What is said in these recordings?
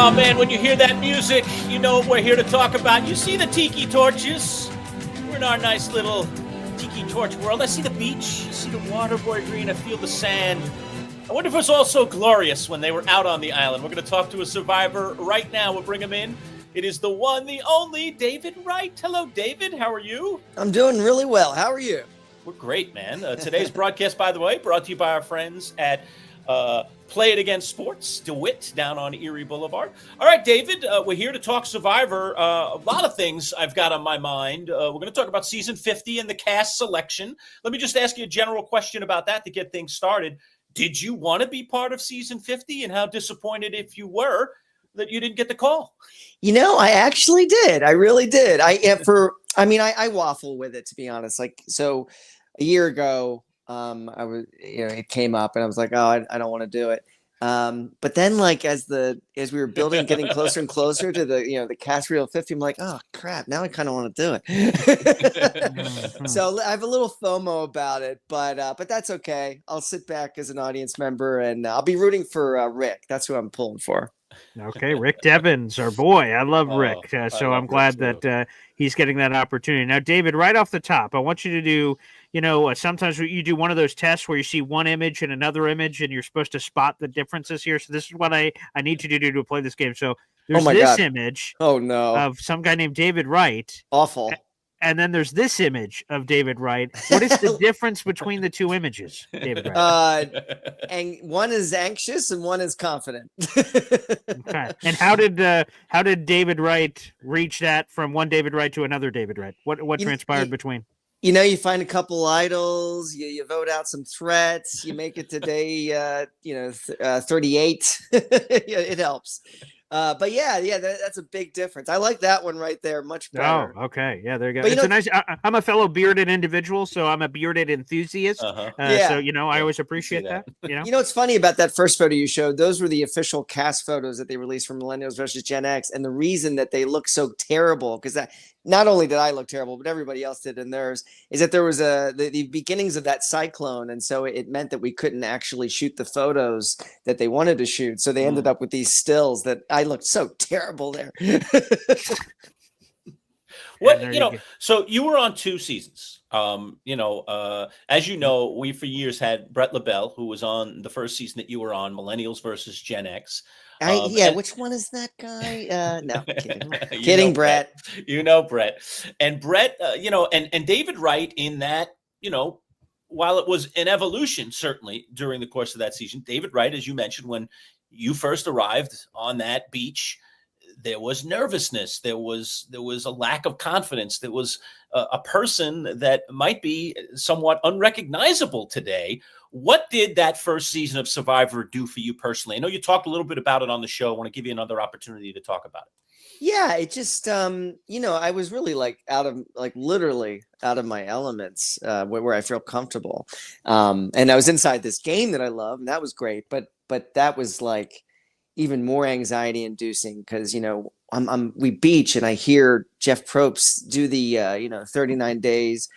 Oh, man, when you hear that music, you know what we're here to talk about. You see the tiki torches? We're in our nice little tiki torch world. I see the beach. I see the water, Boy Green. I feel the sand. I wonder if it was all so glorious when they were out on the island. We're going to talk to a survivor right now. We'll bring him in. It is the one, the only, David Wright. Hello, David. How are you? I'm doing really well. How are you? We're great, man. Today's broadcast, by the way, brought to you by our friends at Play It Against Sports, DeWitt, down on Erie Boulevard. All right, David, we're here to talk Survivor. A lot of things I've got on my mind. We're going to talk about Season 50 and the cast selection. Let me just ask you a general question about that to get things started. Did you want to be part of Season 50, and how disappointed, if you were, that you didn't get the call? You know, I actually did. I really did. I waffle with it, to be honest. Like, so a year ago, it came up and I was like, oh, I don't want to do it. But then, like, as we were building, getting closer and closer to the cast reel 50, I'm like, oh crap, now I kind of want to do it. So I have a little FOMO about it, but that's okay. I'll sit back as an audience member and I'll be rooting for Rick. That's who I'm pulling for. Okay, Rick Devens, our boy. I love Rick. So I'm glad that he's getting that opportunity. Now, David, right off the top, I want you to do, sometimes you do one of those tests where you see one image and another image, and you're supposed to spot the differences here. So this is what I need you to do to play this game. So there's image of some guy named David Wright. Awful. And then there's this image of David Wright. What is the difference between the two images, David Wright? And one is anxious and one is confident. Okay. And how did David Wright reach that from one David Wright to another David Wright? What transpired between? You find a couple idols, you vote out some threats, you make it to day 38. It helps. But that's a big difference. I like that one right there much better. Oh, okay. Yeah, there you go. But it's I'm a fellow bearded individual, so I'm a bearded enthusiast. So, I always appreciate that. What's funny about that first photo you showed, those were the official cast photos that they released from Millennials versus Gen X. And the reason that they look so terrible, because not only did I look terrible, but everybody else did in theirs, is that there was the beginnings of that cyclone. And so it meant that we couldn't actually shoot the photos that they wanted to shoot. So they ended up with these stills that I looked so terrible there. So you were on 2 seasons. As you know, we for years had Brett LaBelle, who was on the first season that you were on, Millennials versus Gen X. Which one is that guy? No, kidding. Brett. Brett. And Brett, and David Wright in that, while it was an evolution, certainly during the course of that season, David Wright, as you mentioned, when you first arrived on that beach, there was nervousness. There was a lack of confidence. There was a person that might be somewhat unrecognizable today. What did that first season of Survivor do for you personally? I know you talked a little bit about it on the show. I want to give you another opportunity to talk about it. Yeah, it just, I was really literally out of my elements, where I feel comfortable. And I was inside this game that I love, and that was great. But that was like even more anxiety inducing because, we beach and I hear Jeff Probst do the, 39 days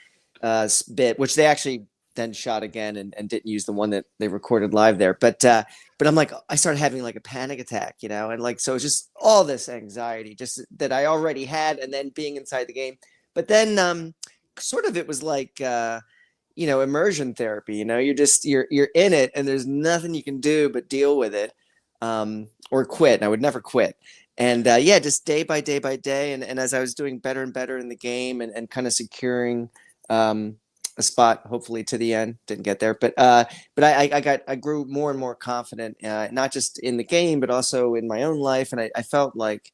bit, which they actually then shot again and didn't use the one that they recorded live there. But I'm like, I started having like a panic attack, and like, so it's just all this anxiety just that I already had. And then being inside the game, but then sort of, it was like, immersion therapy, you're in it and there's nothing you can do but deal with it, or quit. And I would never quit. And just day by day by day. And as I was doing better and better in the game and kind of securing, a spot, hopefully to the end, didn't get there, but I grew more and more confident, not just in the game, but also in my own life. And I felt like,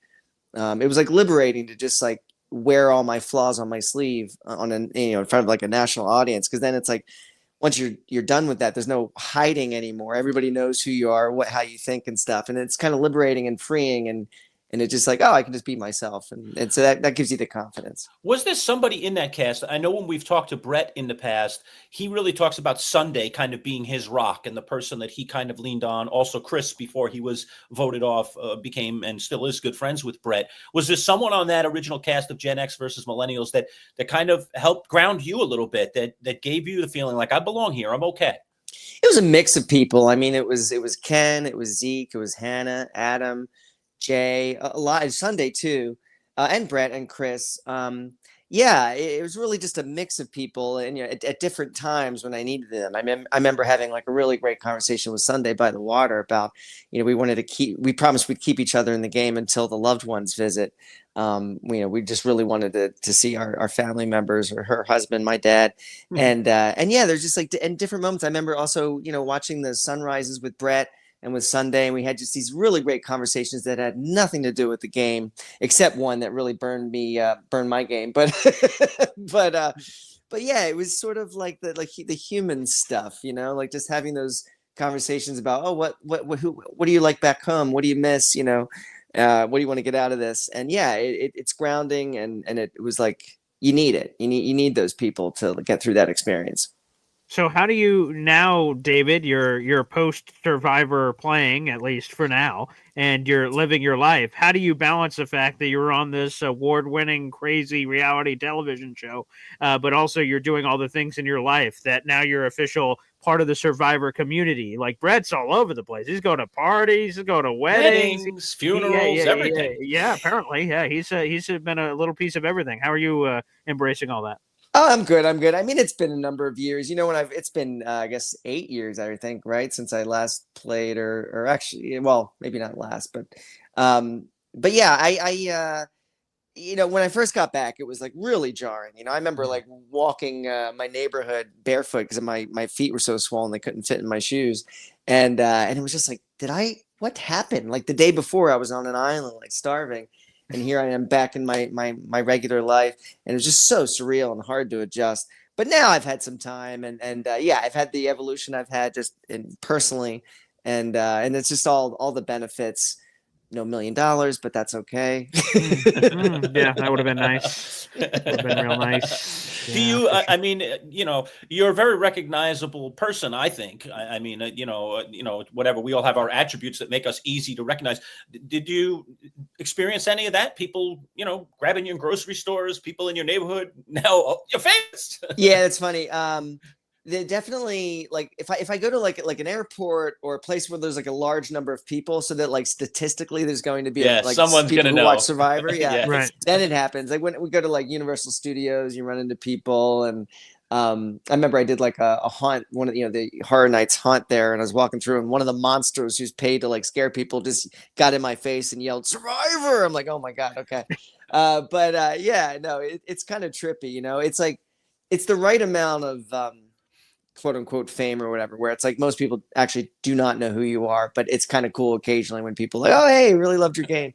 it was like liberating to just like wear all my flaws on my sleeve in front of like a national audience. Cause then it's like, once you're done with that, there's no hiding anymore. Everybody knows who you are, how you think and stuff. And it's kind of liberating and freeing. And it's just like, oh, I can just be myself. And so that gives you the confidence. Was there somebody in that cast? I know when we've talked to Brett in the past, he really talks about Sunday kind of being his rock and the person that he kind of leaned on. Also, Chris, before he was voted off, became and still is good friends with Brett. Was there someone on that original cast of Gen X versus Millennials that kind of helped ground you a little bit, that gave you the feeling like, I belong here, I'm okay? It was a mix of people. I mean, it was Ken, it was Zeke, it was Hannah, Adam, Jay, a lot Sunday too, and Brett and Chris. Yeah, it was really just a mix of people, and at different times when I needed them. I remember having like a really great conversation with Sunday by the water about, we promised we'd keep each other in the game until the loved ones visit. We just really wanted to see our family members, or her husband, my dad, and yeah, there's just like in different moments. I remember also watching the sunrises with Brett and with Sunday, and we had just these really great conversations that had nothing to do with the game, except one that really burned my game. But but yeah, it was sort of like the human stuff, like just having those conversations about, oh, what do you like back home? What do you miss? What do you want to get out of this? And yeah, it's grounding, and it was like you need it. You need those people to get through that experience. So how do you now, David, you're post-Survivor playing, at least for now, and you're living your life. How do you balance the fact that you're on this award-winning, crazy reality television show, but also you're doing all the things in your life that now you're official part of the Survivor community? Like Brett's all over the place. He's going to parties, he's going to weddings, funerals, everything. Yeah, apparently. Yeah, he's been a little piece of everything. How are you embracing all that? Oh, I'm good. I mean, it's been a number of years. It's been, I guess, 8 years, I think, right, since I last played, or actually, well, maybe not last, but yeah, when I first got back, it was like really jarring. I remember like walking my neighborhood barefoot because my feet were so swollen they couldn't fit in my shoes, and it was just like, what happened? Like the day before, I was on an island, like starving. And here I am back in my regular life, and it was just so surreal and hard to adjust. But now I've had some time, and yeah, I've had the evolution I've had just personally, and it's just all the benefits. No $1 million, but that's okay. Yeah, that would have been nice. Would have been real nice. Do you? I mean, you're a very recognizable person. I think. I mean, whatever. We all have our attributes that make us easy to recognize. Did you experience any of that? People, grabbing you in grocery stores. People in your neighborhood. Now you're famous. Yeah, it's funny. They definitely, like, if I go to like an airport or a place where there's like a large number of people, so that like statistically there's going to be like someone's people gonna who know. watch Survivor. Yeah, Yes. Right. Then it happens. Like when we go to like Universal Studios, you run into people, and I remember I did like a haunt, one of the Horror Nights haunt there, and I was walking through, and one of the monsters who's paid to like scare people just got in my face and yelled "Survivor!" I'm like, oh my god, okay. But yeah, no, it's kind of trippy. It's like it's the right amount of quote unquote fame or whatever, where it's like most people actually do not know who you are, but it's kind of cool occasionally when people are like, oh, hey, really loved your game.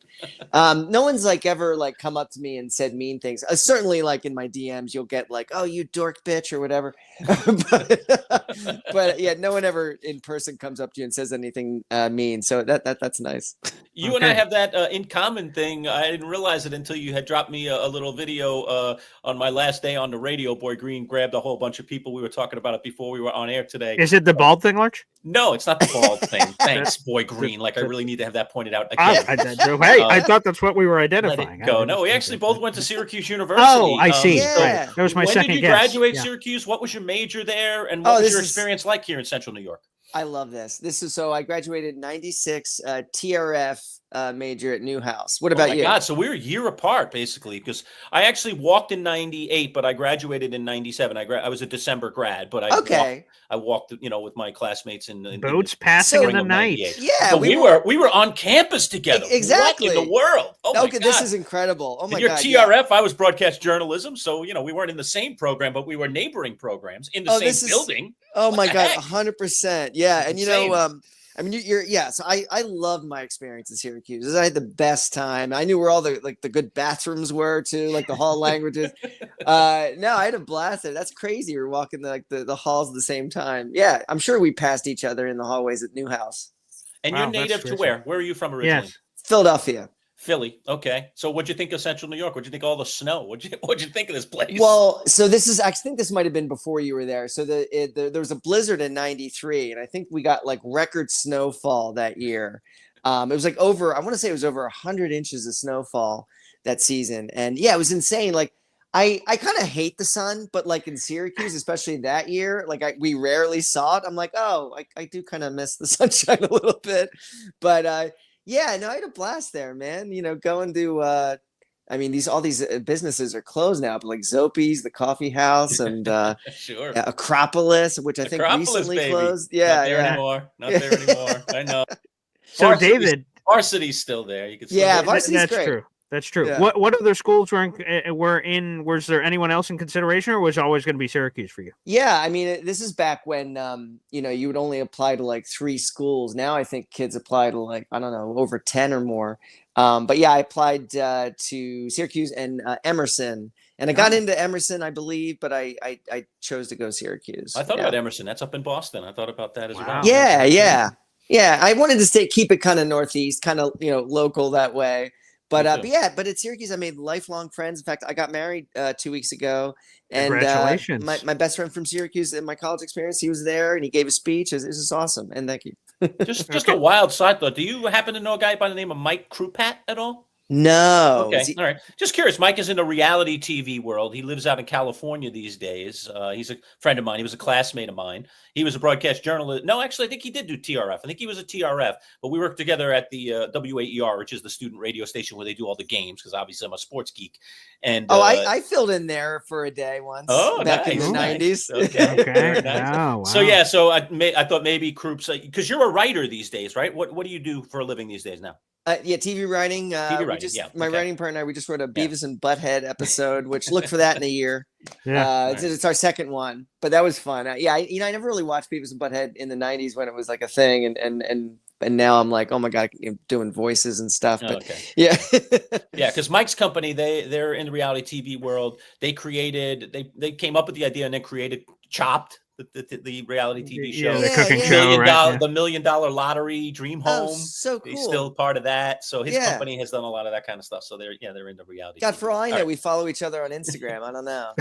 No one's like ever like come up to me and said mean things. Certainly like in my DMs, you'll get like, oh, you dork bitch or whatever. but yeah, no one ever in person comes up to you and says anything mean. So that's nice. You and I have that in common thing. I didn't realize it until you had dropped me a little video on my last day on the radio. Boy Green grabbed a whole bunch of people. We were talking about it before we were on air today. Is it the bald thing, Lerch? No, it's not the bald thing. Thanks, Boy Green. Like I really need to have that pointed out again. I thought that's what we were identifying. Let it go. No, we actually both went to Syracuse University. Oh, I see. Yeah. Right. That was my second guess. When did you graduate Syracuse? What was your major there? And what was your experience like here in Central New York? I love this. So I graduated in 96, TRF major at Newhouse. What about you? God, so we're a year apart basically, because I actually walked in 98, but I graduated in 97. I was a December grad, but I walked, with my classmates in boats passing in the night. Yeah, so we were on campus together. Exactly. What in the world? Oh my God. This is incredible. Oh my God. God. TRF, yeah. I was broadcast journalism, so we weren't in the same program, but we were neighboring programs in the same building. Oh my God, 100%. Yeah, and I mean, so I loved my experience in Syracuse. I had the best time. I knew where all the good bathrooms were too, like the hall languages. No, I had a blast there. That's crazy. We're walking the halls at the same time. Yeah, I'm sure we passed each other in the hallways at Newhouse. And you're native to where? Where are you from originally? Yes. Philadelphia. Philly. Okay. So what'd you think of Central New York? What'd you think of all the snow? What'd you think of this place? Well, so I think this might've been before you were there. So there was a blizzard in 93, and I think we got like record snowfall that year. It was like I want to say it was over 100 inches of snowfall that season. And yeah, it was insane. Like I kind of hate the sun, but like in Syracuse, especially that year, like we rarely saw it. I'm like, oh, I do kind of miss the sunshine a little bit, but Yeah, no, I had a blast there, man. Going to I mean, all these businesses are closed now, but like Zopi's, the coffee house, and Sure. Acropolis, which I think Acropolis, recently baby. closed. Not Yeah, there yeah. anymore. Not Yeah. there anymore. I know. So Varsity's, David, varsity's still there. You can still Yeah, go. Varsity's that's great. true. That's true. Yeah. What other schools were in? Was there anyone else in consideration, or was it always going to be Syracuse for you? Yeah, I mean, this is back when you would only apply to like 3 schools. Now I think kids apply to like, I don't know, over 10 or more. But yeah, I applied to Syracuse and Emerson, and I got into Emerson, I believe, but I chose to go Syracuse. I thought Yeah. about Emerson. That's up in Boston. I thought about that as Wow. well. Yeah, yeah, yeah. I wanted to keep it kind of northeast, kind of local that way. But yeah, but at Syracuse, I made lifelong friends. In fact, I got married 2 weeks ago, and Congratulations. my best friend from Syracuse in my college experience, he was there, and he gave a speech. It was awesome, and thank you. Just a wild side thought. Do you happen to know a guy by the name of Mike Krupat at all? No. Okay. All right. Just curious. Mike is in the reality TV world. He lives out in California these days. He's a friend of mine. He was a classmate of mine. He was a broadcast journalist. No, actually, I think he did do TRF. I think he was a TRF, but we worked together at the WAER, which is the student radio station where they do all the games, because obviously I'm a sports geek. And I filled in there for a day once. Back in the nice. 90s. Okay. Nice. Wow. So yeah, so I thought maybe Krups, because you're a writer these days, right? What do you do for a living these days now? Yeah, TV writing. TV writing, My writing partner and I, we just wrote a Beavis and Butthead episode, which look for that in a year. Yeah. It's our second one, but that was fun. I never really watched Beavis and Butthead in the 90s when it was like a thing, and now I'm like, oh my God, doing voices and stuff. But yeah. Yeah, because Mike's company, they're in the reality TV world. They came up with the idea and then created Chopped, the reality TV show. The cooking $1 show, million, right? the $1 million lottery, Dream Home. Oh, so cool. He's still part of that. So his company has done a lot of that kind of stuff. So they're into reality. God, TV. for all I know, we follow each other on Instagram. I don't know.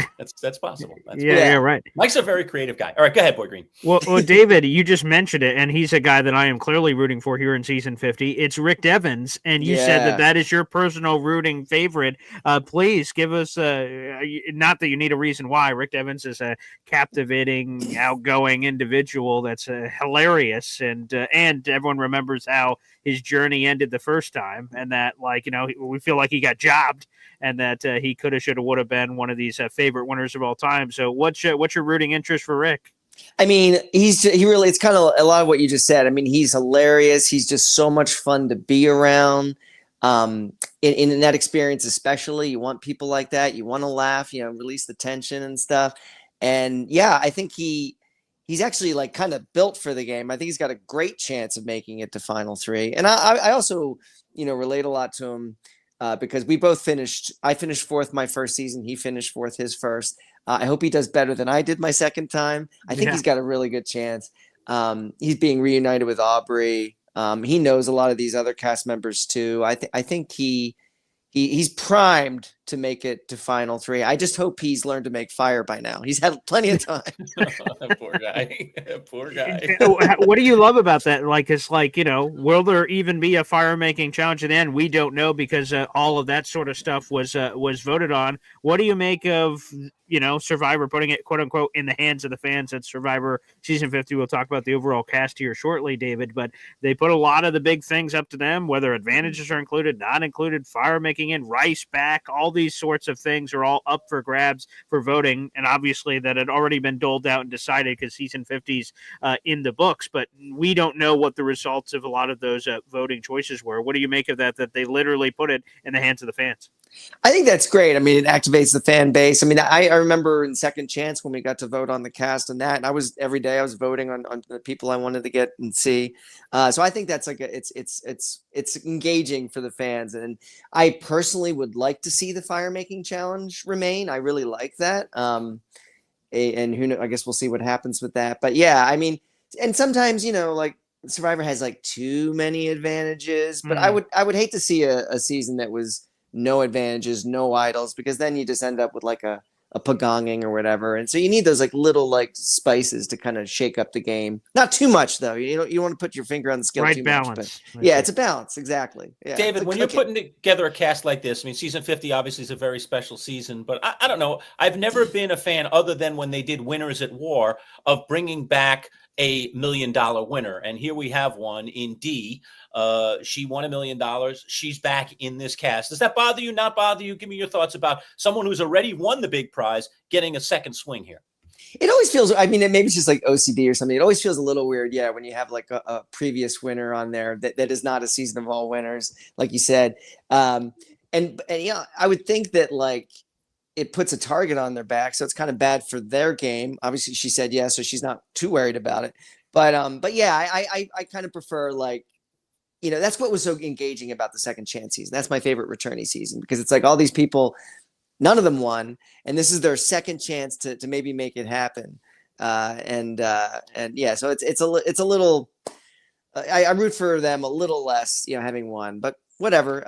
That's possible. Yeah, right. Mike's a very creative guy. All right, go ahead, Boy Green. Well, David, you just mentioned it, and he's a guy that I am clearly rooting for here in season 50. It's Rick Devens, and you said that is your personal rooting favorite. Please give us, not that you need a reason why. Rick Devens is a captivating, outgoing individual that's hilarious, and everyone remembers how his journey ended the first time, and that we feel like he got jobbed, and that he coulda, shoulda, woulda been one of these favorite winners of all time. So what's your rooting interest for Rick? I mean, it's kind of a lot of what you just said. I mean, he's hilarious. He's just so much fun to be around. In that experience, especially, you want people like that. You want to laugh, release the tension and stuff. And yeah, I think he's actually like kind of built for the game. I think he's got a great chance of making it to Final 3. And I also, relate a lot to him because we both I finished 4th my first season. He finished 4th his first. I hope he does better than I did my second time. I think he's got a really good chance. He's being reunited with Aubrey. He knows a lot of these other cast members too. I think he's primed to make it to Final 3. I just hope he's learned to make fire by now. He's had plenty of time. Poor guy. Poor guy. What do you love about that? It's will there even be a fire making challenge at the end? We don't know, because all of that sort of stuff was voted on. What do you make of Survivor putting it, quote unquote, in the hands of the fans at Survivor season 50? We'll talk about the overall cast here shortly, David, but they put a lot of the big things up to them, whether advantages are included, not included, fire making in, rice back, all these sorts of things are all up for grabs for voting. And obviously that had already been doled out and decided because season 50's in the books, but we don't know what the results of a lot of those voting choices were. What do you make of that they literally put it in the hands of the fans? I think that's great. I mean, it activates the fan base. I mean, I remember in Second Chance when we got to vote on the cast and that, and every day I was voting on the people I wanted to get and see. So I think that's it's engaging for the fans. And I personally would like to see the fire making challenge remain. I really like that. And who knows, I guess we'll see what happens with that. But yeah, I mean, and sometimes, like Survivor has like too many advantages, but I would hate to see a season that was no advantages, no idols, because then you just end up with like a pagonging or whatever. And so you need those like little like spices to kind of shake up the game. Not too much though. You don't want to put your finger on the scale too balance. much. But yeah, it's a balance. Exactly. Yeah. David, when you're putting together a cast like this, I mean, season 50 obviously is a very special season, but I don't know. I've never been a fan, other than when they did Winners at War, of bringing back $1 million winner. And here we have one in D. She won $1 million. She's back in this cast. Does that bother you? Not bother you? Give me your thoughts about someone who's already won the big prize getting a second swing here. It always feels, I mean, maybe it's just like OCD or something. It always feels a little weird, yeah, when you have like a previous winner on there that is not a season of all winners, like you said. And yeah, I would think that like it puts a target on their back, so it's kind of bad for their game. Obviously, she said yes, so she's not too worried about it. But yeah, I kind of prefer like, you know, that's what was so engaging about the second chance season. That's my favorite returnee season because it's like all these people, none of them won, and this is their second chance to maybe make it happen. And yeah, so it's a little. I root for them a little less, you know, having won, but whatever.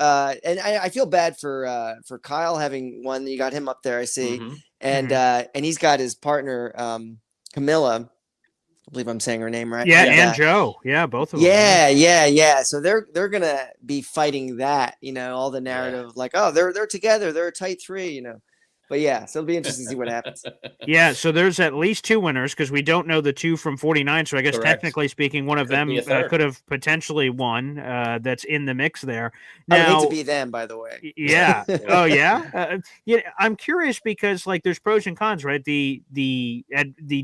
And I feel bad for Kyle having won. You got him up there, I see, and he's got his partner Camilla. I believe I'm saying her name right. Yeah, and Joe. Yeah, both of them. Yeah. So they're gonna be fighting that, you know, all the narrative like, oh, they're together, they're a tight three, you know. But yeah, so it'll be interesting to see what happens. Yeah, so there's at least two winners because we don't know the two from 49. So I guess technically speaking, one of them could have potentially won. That's in the mix there. Now, I would hate to be them, by the way. Yeah. Oh yeah. Yeah. I'm curious because like there's pros and cons, right? The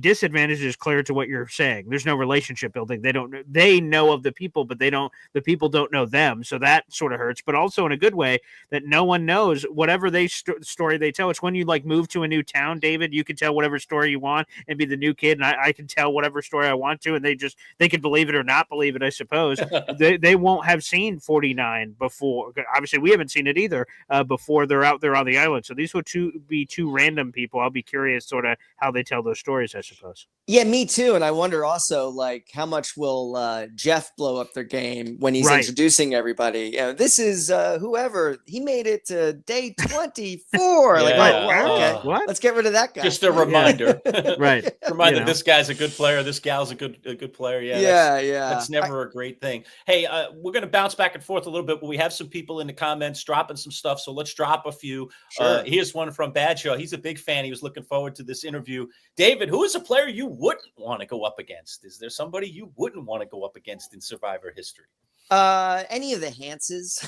disadvantage is clear to what you're saying. There's no relationship building. They know of the people, but the people don't know them. So that sort of hurts. But also in a good way that no one knows whatever story they tell. It's when you like move to a new town, David, you can tell whatever story you want and be the new kid, and I can tell whatever story I want to, and they can believe it or not believe it, I suppose. they won't have seen 49 before. Obviously, we haven't seen it either before they're out there on the island. So these would be two random people. I'll be curious sort of how they tell those stories, I suppose. Yeah, me too. And I wonder also, like, how much will Jeff blow up their game when he's introducing everybody? You know, this is whoever. He made it to day 24. Yeah. Like, okay, what? Let's get rid of that guy. Just a reminder. Right. Reminder, this guy's a good player. This gal's a good player. Yeah. That's never a great thing. Hey, we're going to bounce back and forth a little bit, but we have some people in the comments dropping some stuff. So let's drop a few. Sure. Here's one from Badshaw. He's a big fan. He was looking forward to this interview. David, who is a player you wouldn't want to go up against? Is there somebody you wouldn't want to go up against in Survivor history? Any of the Hanses.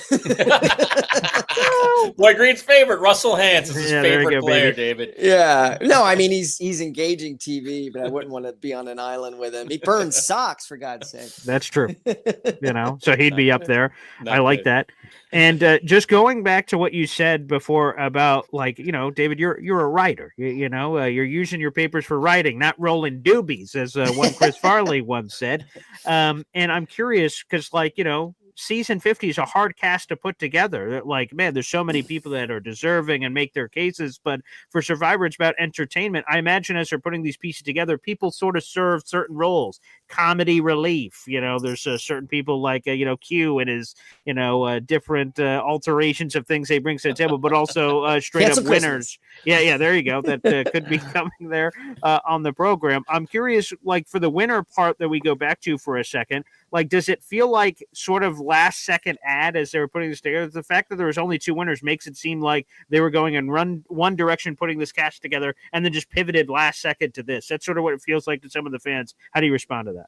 Boy Green's favorite, Russell Hantz, is his favorite player, baby. David. Yeah. No, I mean he's engaging TV, but I wouldn't want to be on an island with him. He burns socks, for God's sake. That's true. You know, so he'd be up there. I like that. And just going back to what you said before about, like, you know, David, you're a writer. You know, you're using your papers for writing, not rolling doobies, as one Chris Farley once said. And I'm curious because, like, you know, season 50 is a hard cast to put together. Like, man, there's so many people that are deserving and make their cases, but for Survivor, it's about entertainment. I imagine as they're putting these pieces together, people sort of serve certain roles. Comedy relief, you know, there's certain people like, you know, Q and his, you know, different alterations of things they bring to the table, but also straight up winners. Yeah, there you go. That could be coming there on the program. I'm curious, like, for the winner part that we go back to for a second, like, does it feel like sort of last second ad as they were putting this together? The fact that there was only two winners makes it seem like they were going in one direction, putting this cast together, and then just pivoted last second to this. That's sort of what it feels like to some of the fans. How do you respond to that?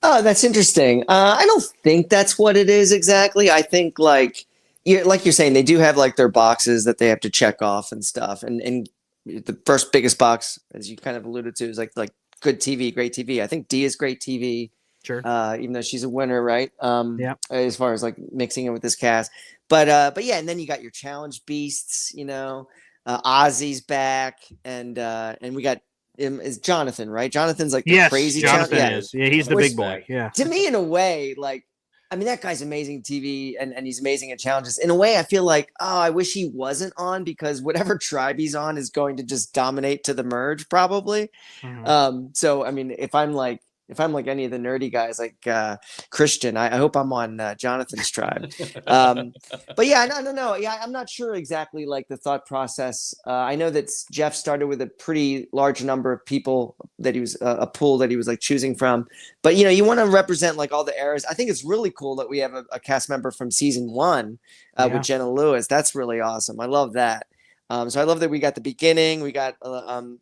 Oh, that's interesting. I don't think that's what it is exactly. I think like you're saying, they do have like their boxes that they have to check off and stuff. And the first biggest box, as you kind of alluded to, is like good TV, great TV. I think D is great TV. Sure. Even though she's a winner, right? Yeah. As far as like mixing it with this cast, but yeah, and then you got your challenge beasts, you know, Ozzy's back, and we got is Jonathan, right? Jonathan's like the crazy Jonathan is. Yeah, he's the big boy. Yeah. To me, in a way, like, I mean, that guy's amazing TV and he's amazing at challenges. In a way, I feel like, oh, I wish he wasn't on because whatever tribe he's on is going to just dominate to the merge, probably. Mm-hmm. So, I mean, if I'm like any of the nerdy guys, like Christian, I hope I'm on Jonathan's tribe. But yeah, no. Yeah, I'm not sure exactly like the thought process. I know that Jeff started with a pretty large number of people that he was a pool that he was like choosing from. But, you know, you want to represent like all the eras. I think it's really cool that we have a cast member from season 1 with Jenna Lewis. That's really awesome. I love that. So I love that we got the beginning. We got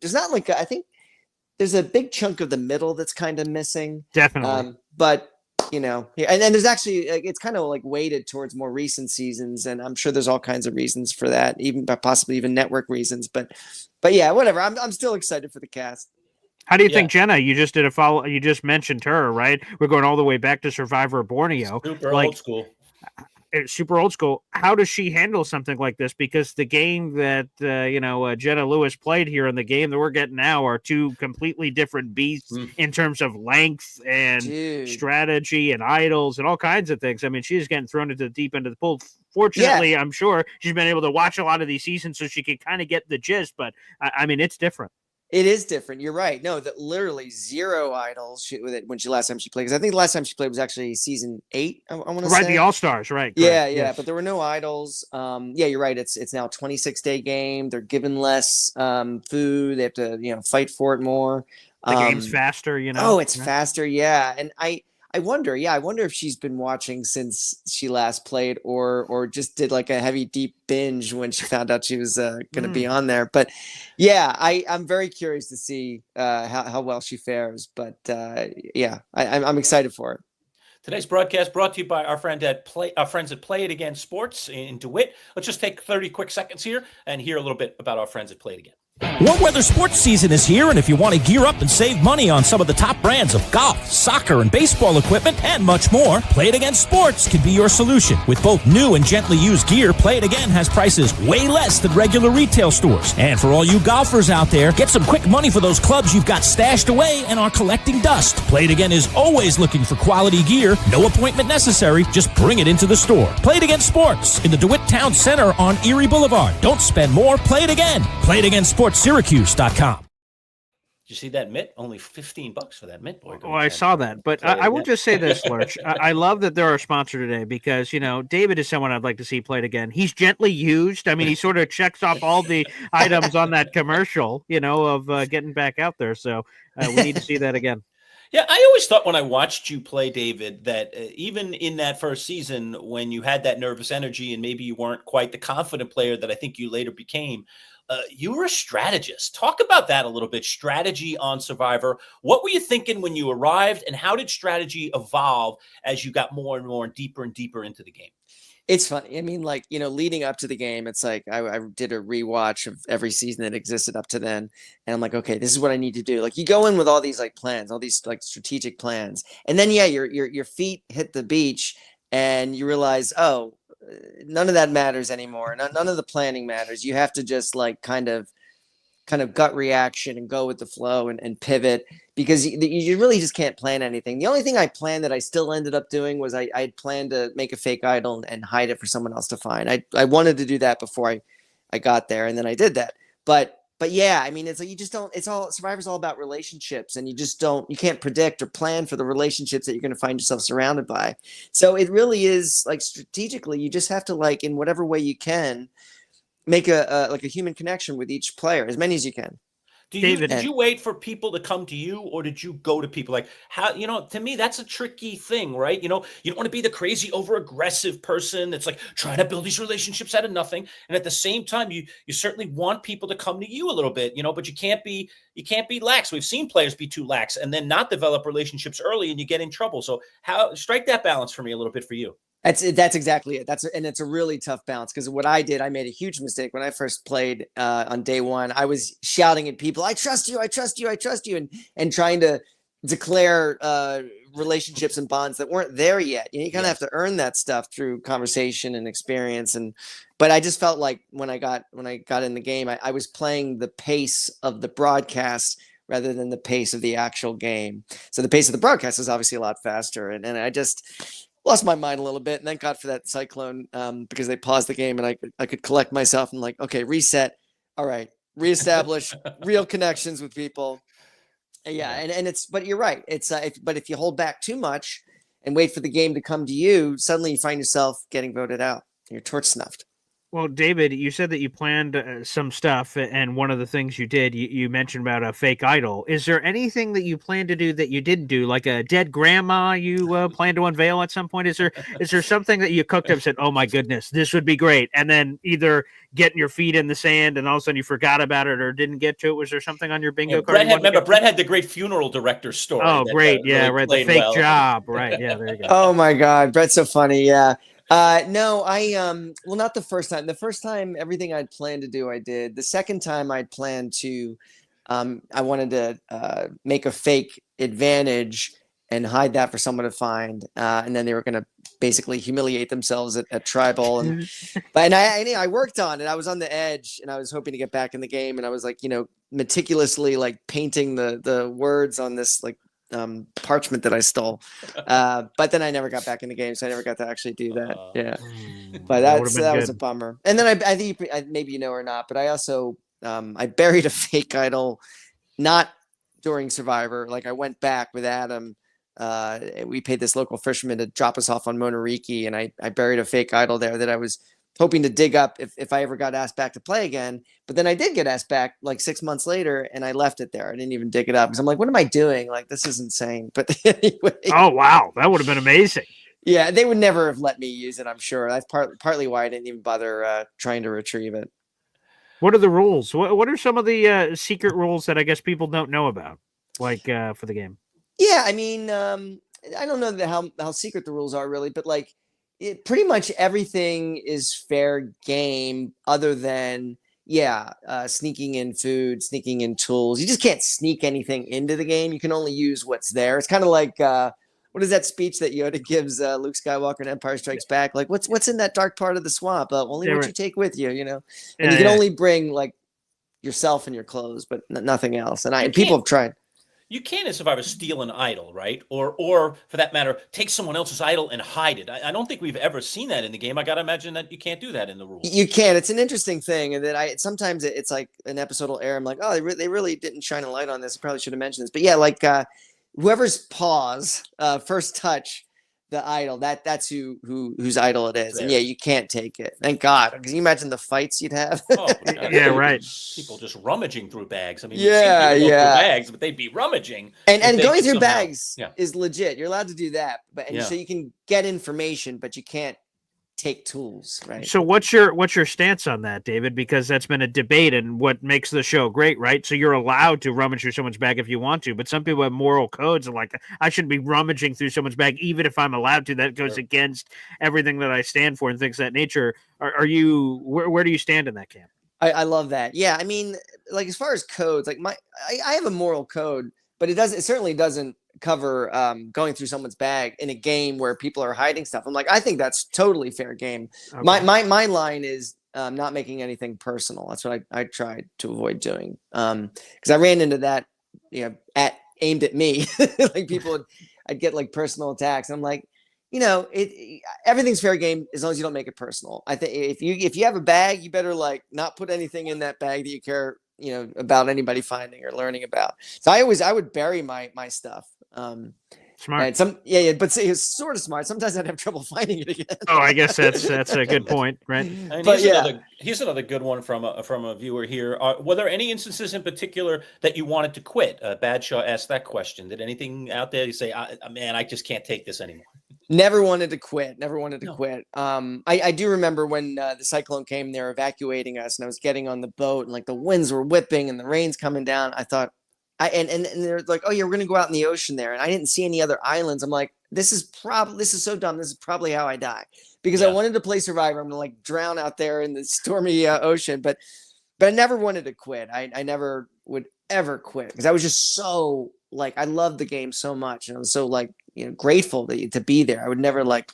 there's not like, I think there's a big chunk of the middle that's kind of missing. Definitely. But and then there's actually it's kind of like weighted towards more recent seasons, and I'm sure there's all kinds of reasons for that, even possibly even network reasons. But yeah, whatever. I'm still excited for the cast. How do you think Jenna? You just did a follow. You just mentioned her, right? We're going all the way back to Survivor Borneo. Super old school. Super old school. How does she handle something like this? Because the game that Jenna Lewis played here and the game that we're getting now are two completely different beasts in terms of length and strategy and idols and all kinds of things. I mean, she's getting thrown into the deep end of the pool. Fortunately, I'm sure she's been able to watch a lot of these seasons so she can kind of get the gist. But I mean, it's different. It is different. You're right. No, that literally zero idols when last time she played. Because I think the last time she played was actually season 8. I want to say. Right, the All Stars, right? Yeah. Yes. But there were no idols. Yeah, you're right. It's now a 26-day game. They're given less food. They have to fight for it more. The game's faster. Oh, it's faster. Yeah, and I wonder if she's been watching since she last played or just did like a heavy deep binge when she found out she was going to be on there. But yeah, I'm very curious to see how well she fares. But I'm excited for it. Today's broadcast brought to you by our friends at Play It Again Sports in DeWitt. Let's just take 30 quick seconds here and hear a little bit about our friends at Play It Again. Warm weather sports season is here, and if you want to gear up and save money on some of the top brands of golf, soccer, and baseball equipment, and much more, Play It Again Sports can be your solution. With both new and gently used gear, Play It Again has prices way less than regular retail stores. And for all you golfers out there, get some quick money for those clubs you've got stashed away and are collecting dust. Play It Again is always looking for quality gear. No appointment necessary. Just bring it into the store. Play It Again Sports in the DeWitt Town Center on Erie Boulevard. Don't spend more. Play it again. Play It Again Sports. Syracuse.com. Did you see that mitt? Only $15 for that mitt, boy. Oh, I saw that. But I will just say this, Lerch. I love that they're our sponsor today because, David is someone I'd like to see played again. He's gently used. I mean, he sort of checks off all the items on that commercial, of getting back out there. So we need to see that again. Yeah, I always thought when I watched you play, David, that even in that first season when you had that nervous energy and maybe you weren't quite the confident player that I think you later became, you were a strategist. Talk about that a little bit. Strategy on Survivor. What were you thinking when you arrived, and how did strategy evolve as you got more and more and deeper into the game? It's funny. I mean, leading up to the game, it's like I did a rewatch of every season that existed up to then. And I'm like, okay, this is what I need to do. Like you go in with all these plans, all these strategic plans. And then, your feet hit the beach and you realize, oh, none of that matters anymore. None of the planning matters. You have to just kind of gut reaction and go with the flow and pivot because you really just can't plan anything. The only thing I planned that I still ended up doing was I had planned to make a fake idol and hide it for someone else to find. I wanted to do that before I got there, and then I did that. But yeah, I mean, it's like you just don't. Survivor's all about relationships, and you can't predict or plan for the relationships that you're going to find yourself surrounded by. So it really is strategically, you just have to in whatever way you can make a human connection with each player, as many as you can. Did you wait for people to come to you, or did you go to people? How, to me, that's a tricky thing, right? You don't want to be the crazy over aggressive person that's trying to build these relationships out of nothing. And at the same time, you certainly want people to come to you a little bit, but you can't be lax. We've seen players be too lax and then not develop relationships early and you get in trouble. So strike that balance for me a little bit for you. That's exactly it. And it's a really tough balance because what I did, I made a huge mistake when I first played on day one. I was shouting at people, "I trust you, I trust you, I trust you," and trying to declare relationships and bonds that weren't there yet. You kind of have to earn that stuff through conversation and experience. But I just felt like when I got in the game, I was playing the pace of the broadcast rather than the pace of the actual game. So the pace of the broadcast is obviously a lot faster, and I just lost my mind a little bit, and thank God for that cyclone because they paused the game and I could collect myself and okay, reset. All right, reestablish real connections with people. Yeah, and but you're right. It's but if you hold back too much and wait for the game to come to you, suddenly you find yourself getting voted out. You're torch snuffed. Well, David, you said that you planned some stuff, and one of the things you did, you mentioned about a fake idol. Is there anything that you plan to do that you didn't do, like a dead grandma you plan to unveil at some point? Is there something that you cooked up and said, "Oh my goodness, this would be great," and then either getting your feet in the sand and all of a sudden you forgot about it or didn't get to it? Was there something on your bingo card? Brett had the great funeral director story. Oh, that, great! Yeah, really right. The fake well. job, right? Yeah, there you go. Oh my God, Brett's so funny. Yeah. No, well, not the first time. The first time, everything I'd planned to do, I did. The second time, I'd planned to, I wanted to make a fake advantage and hide that for someone to find, and then they were going to basically humiliate themselves at tribal. And I worked on it. I was on the edge, and I was hoping to get back in the game. And I was like, meticulously like painting the words on this like parchment that I stole, but then I never got back in the game, so I never got to actually do that. Yeah, but that was a bummer. And then I think maybe or not, but I also I buried a fake idol, not during Survivor. Like I went back with Adam. We paid this local fisherman to drop us off on Monariki, and I buried a fake idol there that I was hoping to dig up if I ever got asked back to play again. But then I did get asked back like 6 months later, and I left it there. I didn't even dig it up because I'm like, what am I doing? Like, this is insane. But anyway. Oh, wow. That would have been amazing. Yeah, they would never have let me use it, I'm sure. That's partly why I didn't even bother trying to retrieve it. What are the rules? What are some of the secret rules that I guess people don't know about, like for the game? Yeah, I mean, I don't know how secret the rules are really, but like, pretty much everything is fair game other than sneaking in food, sneaking in tools. You just can't sneak anything into the game. You can only use what's there. It's kind of like what is that speech that Yoda gives Luke Skywalker in Empire Strikes Back? Like what's in that dark part of the swamp? Only what you take with you, and you can only bring like yourself and your clothes, but nothing else. And people have tried. You can, in Survivor, steal an idol, right? Or for that matter, take someone else's idol and hide it. I don't think we've ever seen that in the game. I got to imagine that you can't do that in the rules. You can. It's an interesting thing, and that sometimes it's like an episode will air. I'm like, oh, they really didn't shine a light on this. I probably should have mentioned this, but yeah, like whoever's paws first touch the idol, that's whose idol it is. And yeah, you can't take it. Thank God. Can you imagine the fights you'd have? Yeah, right. People just rummaging through bags. I mean, yeah. Through bags, but they'd be rummaging. And going through bags is legit. You're allowed to do that, so you can get information, but you can't take tools, right? So what's your stance on that, David? Because that's been a debate and what makes the show great, right? So you're allowed to rummage through someone's bag if you want to, but some people have moral codes and like, I shouldn't be rummaging through someone's bag even if I'm allowed to. That goes against everything that I stand for and things of that nature. Are you where do you stand in that camp? I love that. Yeah, I mean, like as far as codes, like I have a moral code, but it certainly doesn't cover going through someone's bag in a game where people are hiding stuff. I'm like, I think that's totally fair game. Okay. My line is not making anything personal. That's what I tried to avoid doing. Because I ran into that, aimed at me. Like people I'd get like personal attacks. And I'm like, everything's fair game as long as you don't make it personal. I think if you have a bag, you better like not put anything in that bag that you care about anybody finding or learning about. So I would bury my stuff. Smart. And but it's sort of smart. Sometimes I'd have trouble finding it again. Oh, I guess that's a good point, right? And here's another good one from a viewer here. Were there any instances in particular that you wanted to quit? Badshaw asked that question. Did anything out there you say, man, I just can't take this anymore? Never wanted to quit. Quit. I do remember when the cyclone came, they were evacuating us, and I was getting on the boat, and like the winds were whipping and the rain's coming down. I thought, and they're like, oh yeah, we're gonna go out in the ocean there, and I didn't see any other islands. I'm like, this is so dumb. This is probably how I die, because I wanted to play Survivor. I'm gonna like drown out there in the stormy ocean, but I never wanted to quit. I never would ever quit because I was just so like, I loved the game so much, and I was so like, grateful to be there. I would never like,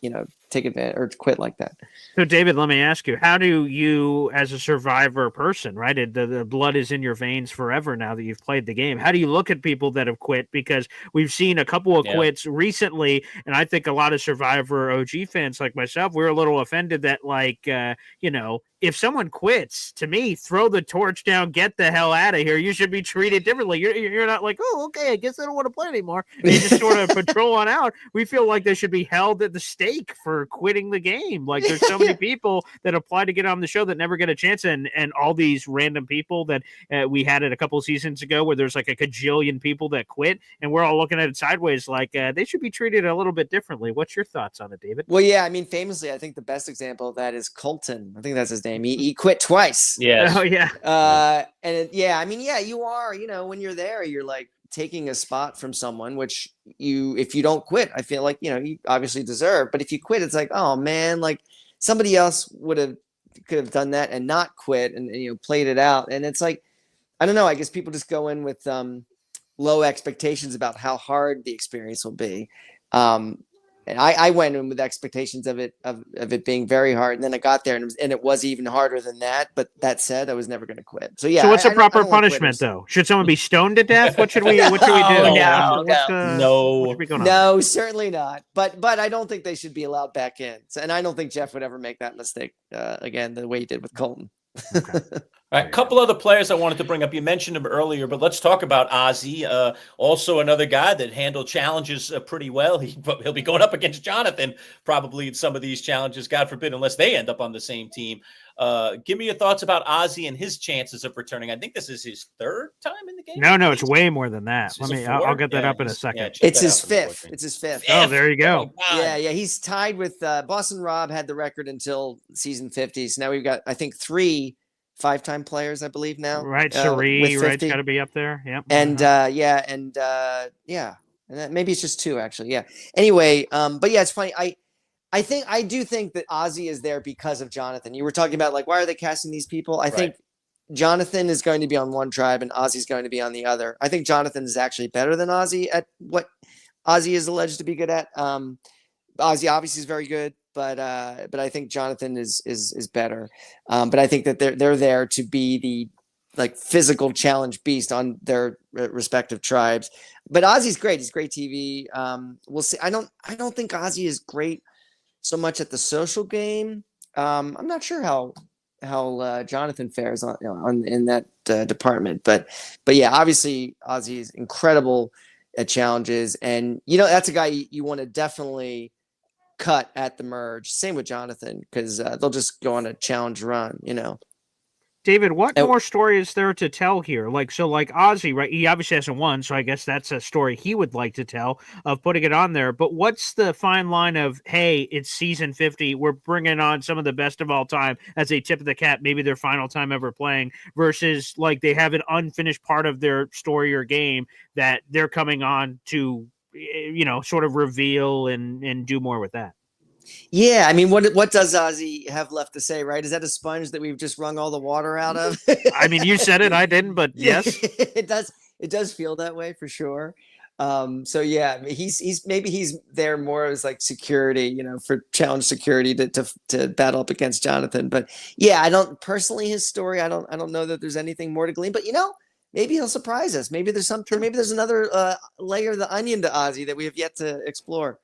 take advantage or quit like that. So David, let me ask you, how do you, as a Survivor person, right? The blood is in your veins forever now that you've played the game. How do you look at people that have quit? Because we've seen a couple of quits recently, and I think a lot of Survivor OG fans like myself, we're a little offended that like, if someone quits, to me, throw the torch down, get the hell out of here. You should be treated differently. You're not like, oh, okay, I guess I don't want to play anymore. You just sort of patrol on on out, we feel like they should be held at the stake for quitting the game. Like there's so many people that apply to get on the show that never get a chance, and all these random people that we had it a couple of seasons ago where there's like a cajillion people that quit, and we're all looking at it sideways like they should be treated a little bit differently. What's your thoughts on it, David? Well, yeah, I mean, famously, I think the best example of that is Colton. I think that's his name. He quit twice. Yes. Oh yeah. I mean, yeah, you are, when you're there, you're like taking a spot from someone, which if you don't quit, I feel like, you obviously deserve, but if you quit, it's like, oh man, like somebody else could have done that and not quit and played it out. And it's like, I don't know, I guess people just go in with low expectations about how hard the experience will be. And I went in with expectations of it being very hard, and then I got there, and it was even harder than that. But that said, I was never going to quit. So yeah. So what's a proper punishment, though? Should someone be stoned to death? What should we do? No, certainly not. But I don't think they should be allowed back in. And I don't think Jeff would ever make that mistake again, the way he did with Colton. Okay. All right, a couple other players I wanted to bring up. You mentioned him earlier, but let's talk about Ozzy. Also another guy that handled challenges pretty well. He'll be going up against Jonathan probably in some of these challenges, God forbid, unless they end up on the same team. Give me your thoughts about Ozzy and his chances of returning. I think this is his third time in the game. No, it's way more than that. I'll get that up in a second. Yeah, it's his fifth. It's his fifth. Oh, there you go. Oh, yeah. He's tied with Boston Rob had the record until season 50. So now we've got, I think, 3 5-time players, I believe now. Right, Sari, right's got to be up there. Yep. And and maybe it's just 2 actually. Yeah. Anyway, but yeah, it's funny. I do think that Ozzy is there because of Jonathan. You were talking about like why are they casting these people? I think Jonathan is going to be on one tribe and Ozzy's going to be on the other. I think Jonathan is actually better than Ozzy at what Ozzy is alleged to be good at. Ozzy obviously is very good. But I think Jonathan is better. But I think that they're there to be the like physical challenge beast on their respective tribes. But Ozzy's great. He's great TV. We'll see. I don't think Ozzy is great so much at the social game. I'm not sure how Jonathan fares in that department. But yeah, obviously Ozzy is incredible at challenges, and that's a guy you want to definitely cut at the merge. Same with Jonathan, because they'll just go on a challenge run, David, what more story is there to tell here? Like Ozzy, right? He obviously hasn't won, so I guess that's a story he would like to tell of putting it on there. But what's the fine line of, hey, it's season 50, we're bringing on some of the best of all time as a tip of the cap, maybe their final time ever playing, versus like they have an unfinished part of their story or game that they're coming on to, sort of reveal and do more with that. Yeah, I mean, what does Ozzy have left to say, right? Is that a sponge that we've just wrung all the water out of? I mean, you said it, I didn't, but yes. It does feel that way for sure. So yeah, he's there more as like security, for challenge security to battle up against Jonathan. But yeah, I don't personally his story. I don't know that there's anything more to glean, but maybe he'll surprise us. Maybe there's something, maybe there's another layer of the onion to Ozzy that we have yet to explore.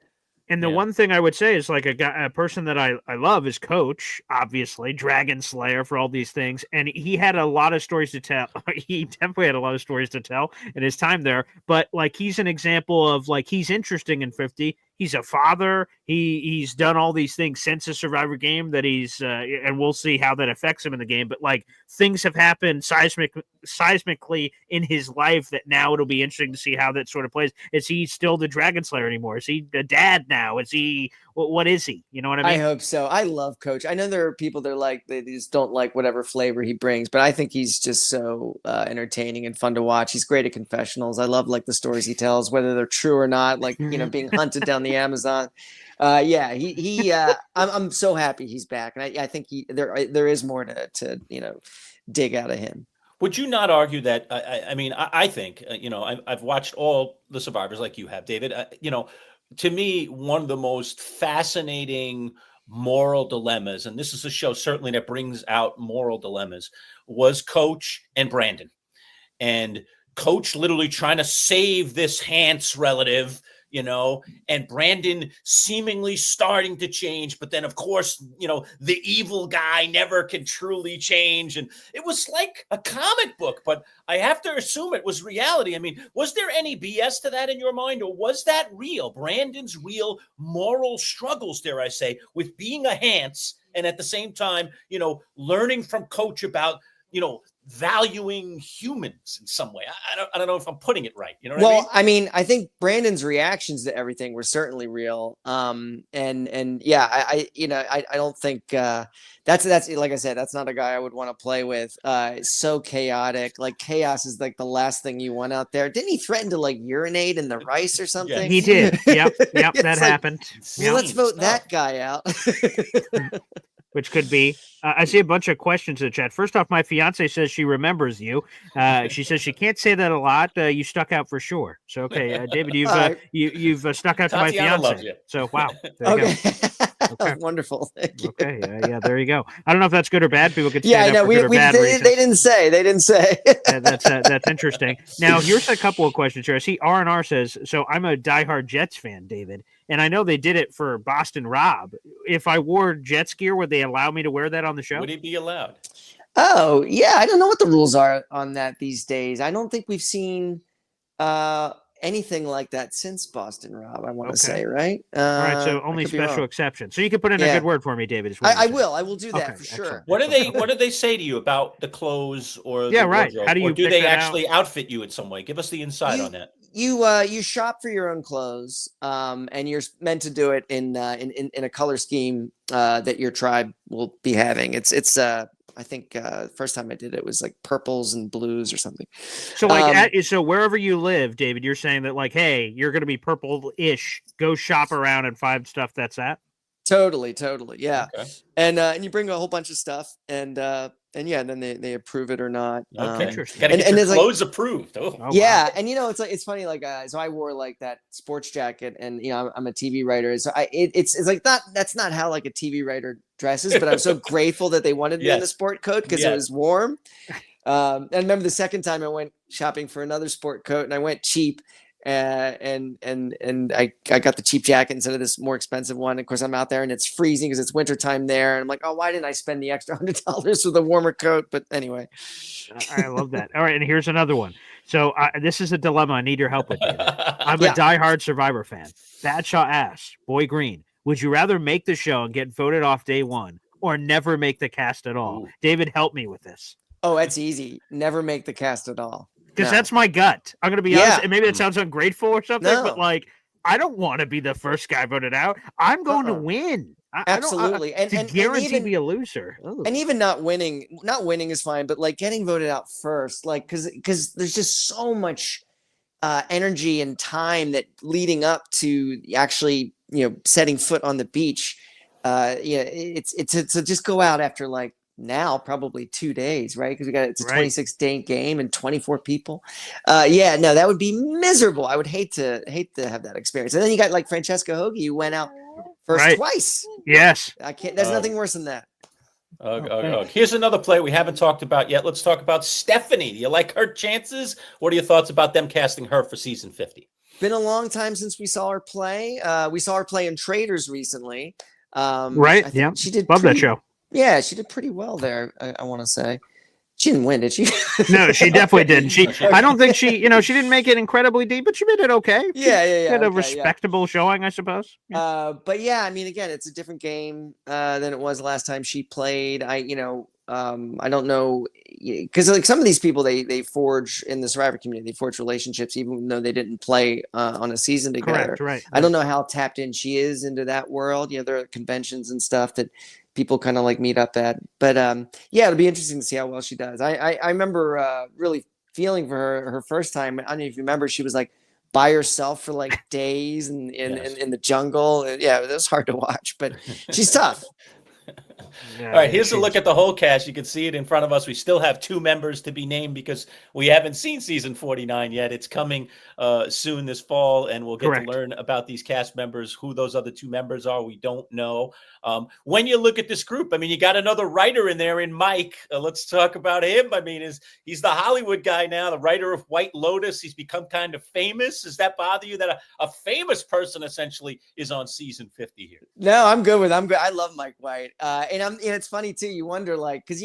And the one thing I would say is like a person that I love is Coach, obviously, Dragon Slayer for all these things. And he had a lot of stories to tell. He definitely had a lot of stories to tell in his time there. But like he's an example of like he's interesting in 50. He's a father. He's done all these things since the Survivor game that he's and we'll see how that affects him in the game. But like things have happened seismically in his life that now it'll be interesting to see how that sort of plays. Is he still the Dragon Slayer anymore? Is he the dad now? Is he what is he? You know what I mean? I hope so. I love Coach. I know there are people that are like they just don't like whatever flavor he brings, but I think he's just so entertaining and fun to watch. He's great at confessionals. I love like the stories he tells, whether they're true or not. Like being hunted down the Amazon. I'm so happy he's back, and I think there is more to dig out of him. Would you not argue that? I think I've watched all the Survivors like you have, David. To me, one of the most fascinating moral dilemmas, and this is a show certainly that brings out moral dilemmas, was Coach and Brandon, and Coach literally trying to save this Hans relative. and Brandon seemingly starting to change. But then, of course, the evil guy never can truly change. And it was like a comic book, but I have to assume it was reality. I mean, was there any BS to that in your mind, or was that real? Brandon's real moral struggles, dare I say, with being a Hans and at the same time, learning from Coach about, valuing humans in some way. I don't know if I'm putting it right. You know what I mean? I think Brandon's reactions to everything were certainly real. And yeah, I don't think that's like I said, that's not a guy I would want to play with. It's so chaotic. Like chaos is like the last thing you want out there. Didn't he threaten to like urinate in the rice or something? Yeah. He did. Yep, that happened. Well, let's vote that guy out. Which could be. I see a bunch of questions in the chat. First off, my fiance says she remembers you. She says she can't say that a lot. You stuck out for sure. So, okay, David, you've stuck out to my fiance. Loves you. So, wow. There you go. Okay. Wonderful. Thank you. Okay. Yeah. There you go. I don't know if that's good or bad. People could say I know. for good or bad reasons. They didn't say. That's interesting. Now, here's a couple of questions here. I see R&R says, so I'm a diehard Jets fan, David, and I know they did it for Boston Rob. If I wore Jets gear, would they allow me to wear that on the show? Would he be allowed? Oh, yeah. I don't know what the rules are on that these days. I don't think we've seen anything like that since Boston Rob, I want to say, right? All right, so only special exceptions. So you can put in a good word for me, David. I will do that for sure. What do they say to you about the clothes or right? wardrobe? How do you or do they actually outfit you in some way? Give us the insight on that. You shop for your own clothes, and you're meant to do it in a color scheme that your tribe will be having. It's I think first time I did it was like purples and blues or something. So so wherever you live, David, you're saying that like, hey, you're going to be purple-ish. Go shop around and find stuff that's that. Totally, yeah. Okay. And you bring a whole bunch of stuff, and then they approve it or not. Okay. Interesting. Gotta get your clothes approved. Oh, wow. And it's funny, like so I wore like that sports jacket, and I'm a TV writer, so it's like that's not how like a TV writer dresses, but I'm so grateful that they wanted me in the sport coat because it was warm. And I remember the second time I went shopping for another sport coat, and I went cheap. And I got the cheap jacket instead of this more expensive one. Of course, I'm out there and it's freezing because it's wintertime there. And I'm like, oh, why didn't I spend the extra $100 for the warmer coat? But anyway. I love that. All right. And here's another one. So this is a dilemma I need your help with, David. I'm a diehard Survivor fan. Badshaw asks, Boy Green, would you rather make the show and get voted off day one or never make the cast at all? Ooh. David, help me with this. Oh, that's easy. Never make the cast at all. Because that's my gut. I'm going to be honest, and maybe it sounds ungrateful or something, but like, I don't want to be the first guy voted out. I'm going to win. Absolutely. And guarantee even be a loser. Ooh. And even not winning is fine, but like getting voted out first, like, because there's just so much energy and time that leading up to actually, setting foot on the beach. It's to just go out after like, now probably 2 days, right? Because it's a 26-day game and 24 people. That would be miserable. I would hate to have that experience. And then you got like Francesca Hoagie, who went out first twice. Yes, I can't. There's nothing worse than that. Here's another player we haven't talked about yet. Let's talk about Stephanie. Do you like her chances? What are your thoughts about them casting her for season 50? Been a long time since we saw her play. We saw her play in Traders recently. Yeah, she did. Love that show. Yeah, she did pretty well there. I want to say she didn't win, did she? No, she definitely didn't. I don't think she didn't make it incredibly deep, but she made it okay. She had a respectable showing, I suppose. Yeah. But yeah, I mean, again, it's a different game than it was last time she played. I don't know, because like some of these people, they forge in the Survivor community, they forge relationships even though they didn't play on a season together. Correct, right. I don't know how tapped in she is into that world. There are conventions and stuff that people kind of like meet up at, but it'll be interesting to see how well she does. I remember really feeling for her first time. I don't know if you remember, she was like by herself for like days in the jungle. Yeah, it was hard to watch, but she's tough. Yeah, All right, yeah, here's a she look is. at the whole cast. You can see it in front of us. We still have 2 members to be named because we haven't seen season 49 yet. It's coming soon this fall, and we'll get Correct. to learn about these cast members. Who those other 2 members are, we don't know. When you look at this group, I mean, you got another writer in there in Mike. Let's talk about him. I mean, he's the Hollywood guy now, the writer of White Lotus. He's become kind of famous. Does that bother you that a famous person essentially is on season 50 here? No, I'm good with it. I'm good. I love Mike White. And it's funny too. You wonder, like, because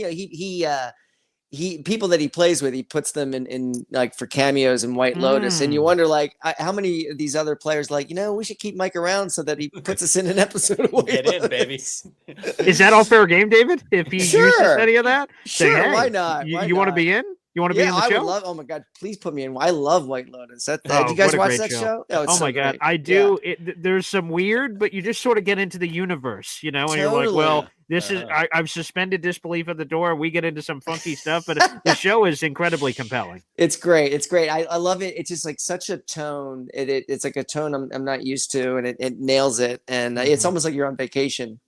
he people that he plays with, he puts them in like for cameos in White Lotus, and you wonder like how many of these other players like, we should keep Mike around so that he puts us in an episode of White Get Lotus. in, baby. Is that all fair game, David? If he uses any of that, Sure, say, hey, why not? You want to be in? You want to be in the I show? would love. Oh my God, please put me in. I love White Lotus. Do Oh, you guys what a watch great that show? Oh my God, great. I do. There's some weird, but you just sort of get into the universe, and you're like, well, this is. I've suspended disbelief at the door. We get into some funky stuff, but the show is incredibly compelling. It's great. It's great. I love it. It's just like such a tone. It's like a tone I'm not used to, and it nails it. And it's almost like you're on vacation.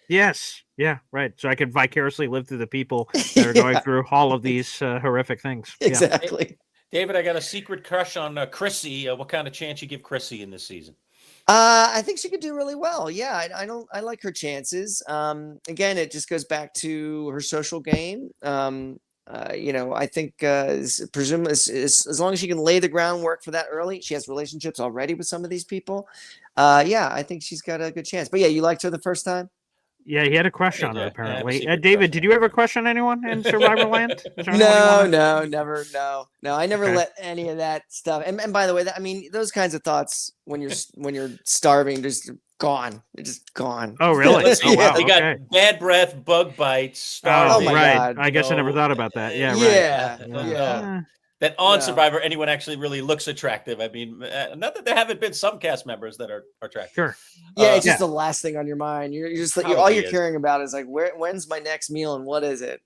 Yes. Yeah. Right. So I can vicariously live through the people that are going through all of these horrific things. Exactly. Hey, David, I got a secret crush on Chrissy. What kind of chance you give Chrissy in this season? I think she could do really well. Yeah, I like her chances. Again, it just goes back to her social game. I think presumably as long as she can lay the groundwork for that early, she has relationships already with some of these people. I think she's got a good chance. But yeah, you liked her the first time? Yeah, he had a crush on her, apparently. crush David, did you ever crush on anyone in Survivor Land? No, never. No, I never let any of that stuff. And by the way, those kinds of thoughts when you're starving, just gone. They're just gone. Oh, really? Oh, wow. You got bad breath, bug bites, starving. Oh, my God. I guess I never thought about that. Yeah, right. Yeah. That on Survivor, anyone actually really looks attractive. I mean, not that there haven't been some cast members that are attractive. Sure. Yeah, it's just the last thing on your mind. You're just like, all you're caring about is like, when's my next meal and what is it?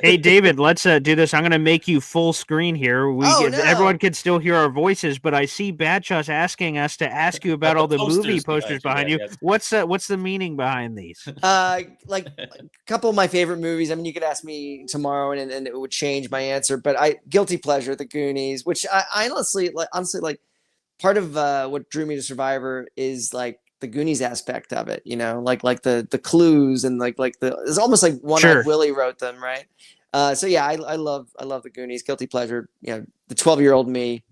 Hey, David, let's do this. I'm going to make you full screen here. Everyone can still hear our voices, but I see Badshaw's asking us to ask you about all the movie posters behind you. What's the meaning behind these? Like a couple of my favorite movies. I mean, you could ask me tomorrow and it would change my answer, but guilty pleasure, The Goonies, which I honestly like part of what drew me to Survivor is like the Goonies aspect of it, like the clues and like it's almost like One-Eyed Willie wrote them, right? So yeah, I love The Goonies, guilty pleasure. The 12-year-old me,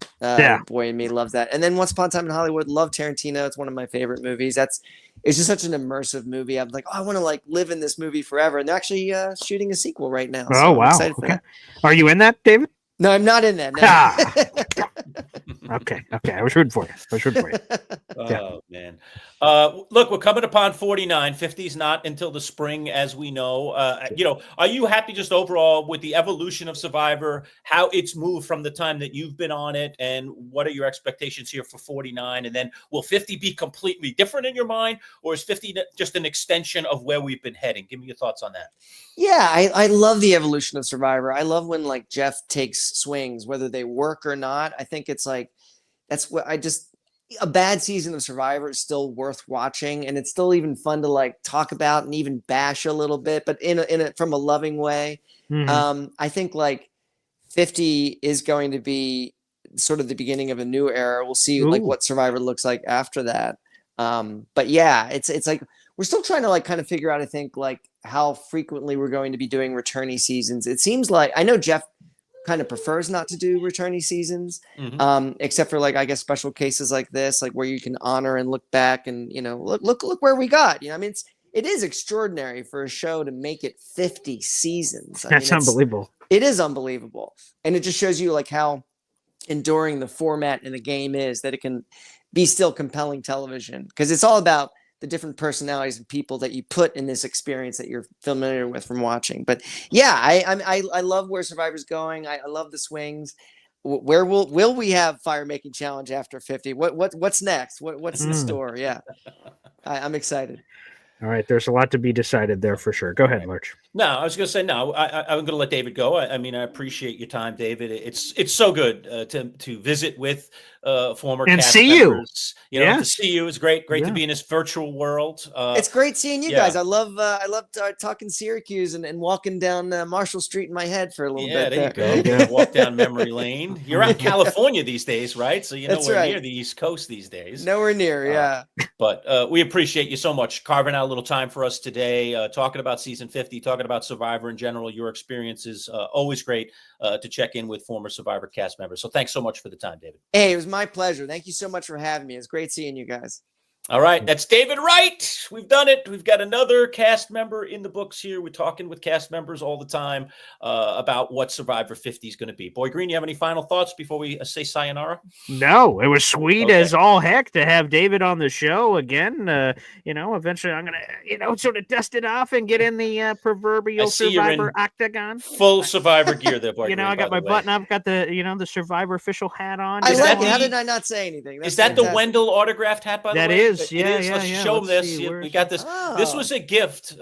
boy in me loves that. And then Once Upon a Time in Hollywood, love Tarantino. It's one of my favorite movies. It's just such an immersive movie. I'm like, I want to like live in this movie forever. And they're actually shooting a sequel right now. So wow! I'm excited for that. Are you in that, David? No, I'm not in that. No. Okay. I was rooting for you. Oh, man. Look, we're coming upon 49. 50 is not until the spring, as we know. Are you happy just overall with the evolution of Survivor, how it's moved from the time that you've been on it, and what are your expectations here for 49? And then will 50 be completely different in your mind, or is 50 just an extension of where we've been heading? Give me your thoughts on that. Yeah, I love the evolution of Survivor. I love when like Jeff takes swings, whether they work or not. I think it's like, that's what a bad season of Survivor is still worth watching, and it's still even fun to like talk about and even bash a little bit, but from a loving way. Mm-hmm. I think like 50 is going to be sort of the beginning of a new era. We'll see like what Survivor looks like after that. But yeah, it's like we're still trying to like kind of figure out, I think, like how frequently we're going to be doing returnee seasons. It seems like, I know Jeff kind of prefers not to do returnee seasons, except for like, I guess, special cases like this, like where you can honor and look back and, look where we got, I mean, it is extraordinary for a show to make it 50 seasons. That's unbelievable. It is unbelievable. And it just shows you like how enduring the format in the game is, that it can be still compelling television, because it's all about the different personalities and people that you put in this experience that you're familiar with from watching. But yeah, I love where Survivor's going. I love the swings. Where will we have fire making challenge after 50? What's next? What's in store? Yeah, I'm excited. All right, there's a lot to be decided there for sure. Go ahead, Lerch. No, I was going to say no. I'm going to let David go. I mean, I appreciate your time, David. It's so good to visit with former and cast see members. You. You know, to see you is great. Great Yeah. to be in this virtual world. It's great seeing you guys. I love talking Syracuse and walking down Marshall Street in my head for a little bit. There you go. Yeah. Walk down memory lane. You're out in California these days, right? So That's we're right. near the East Coast these days. Nowhere near, yeah. But we appreciate you so much carving out a little time for us today, talking about season 50, talking about Survivor in general. Your experience is always great to check in with former Survivor cast members. So thanks so much for the time, David. Hey, it was my pleasure. Thank you so much for having me. It's great seeing you guys. All right, that's David Wright. We've done it. We've got another cast member in the books here. We're talking with cast members all the time about what Survivor 50 is going to be. Boy Green, you have any final thoughts before we say sayonara? No, it was sweet as all heck to have David on the show again. Eventually I'm going to, sort of dust it off and get in the proverbial Survivor octagon. Full Survivor gear there, Boy Green. I got my button up, got the, the Survivor official hat on. I like it. How did I not say anything? Is that the Wendell autographed hat, by the way? That is. It is. Let's show them this. We got this. Oh. This was a gift,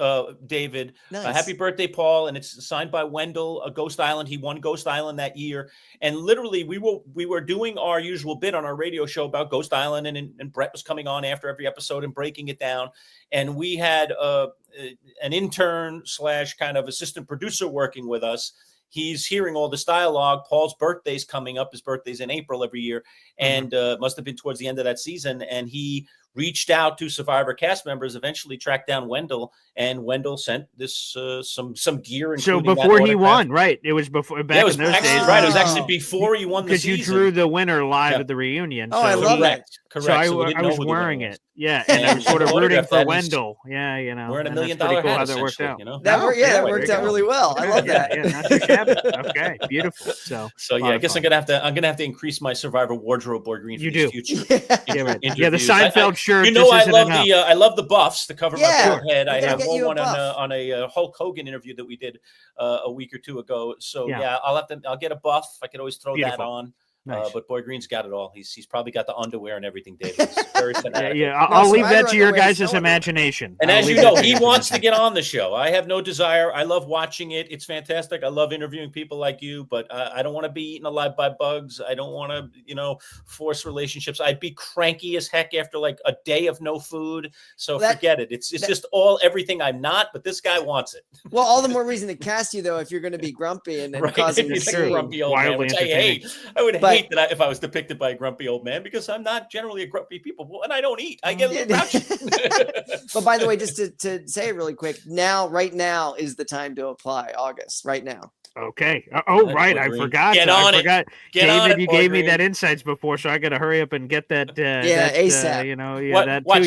David. Nice. Happy birthday, Paul! And it's signed by Wendell. Ghost Island. He won Ghost Island that year. And literally, we were doing our usual bit on our radio show about Ghost Island, and Brett was coming on after every episode and breaking it down. And we had an intern / kind of assistant producer working with us. He's hearing all this dialogue. Paul's birthday's coming up. His birthday's in April every year. And must have been towards the end of that season. And he reached out to Survivor cast members, eventually tracked down Wendell, and Wendell sent this some gear. So before he won, right? It was before back in those days. Right. It was actually before he won the season. Because you drew the winner live at the reunion. Oh, I love that. Correct. So I was wearing it. Yeah, and I was sort of rooting for Wendell. Yeah, we're in $1 million cool hat, how that worked out. That worked out really well. I love that. Yeah, not too shabby. Okay, beautiful. So yeah, I guess I'm gonna have to increase my Survivor wardrobe, Boy Green. For these future yeah, the Seinfeld shirt. I love the buffs to cover my forehead. I have one on a Hulk Hogan interview that we did a week or two ago. So I'll get a buff. I could always throw that on. Nice. But Boy Green's got it all. He's probably got the underwear and everything, David. He's very fanatic. I'll leave that to your guys' imagination. And as you know, he wants to get on the show. I have no desire. I love watching it. It's fantastic. I love interviewing people like you, but I don't want to be eaten alive by bugs. I don't want to, force relationships. I'd be cranky as heck after like a day of no food. So forget it. It's just everything I'm not, but this guy wants it. Well, all the more reason to cast you, though, if you're going to be grumpy and causing a scene. Grumpy old man, which I hate. I would hate that if I was depicted by a grumpy old man, because I'm not generally a grumpy people, and I don't eat. I get a little grouchy. But by the way, just to say it really quick, right now is the time to apply. August, right now. Okay. Right. I forgot. David, you gave me that insights before, so I got to hurry up and get that. ASAP. Watch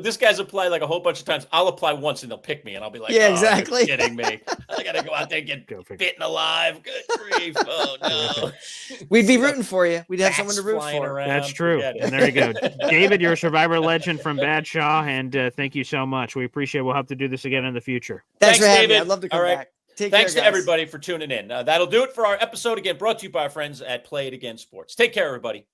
this guy's applied like a whole bunch of times. I'll apply once and they'll pick me, and I'll be like, exactly. You're kidding me. I gotta go out there and get bitten alive. Good grief. Oh no. We'd be rooting for you. We'd have someone to root for. Around. That's true. And there you go, David. You're a Survivor legend from Badshaw, and thank you so much. We appreciate it. We'll have to do this again in the future. Thanks for having me. I'd love to come back. Thanks to everybody for tuning in. That'll do it for our episode. Again, brought to you by our friends at Play It Again Sports. Take care, everybody.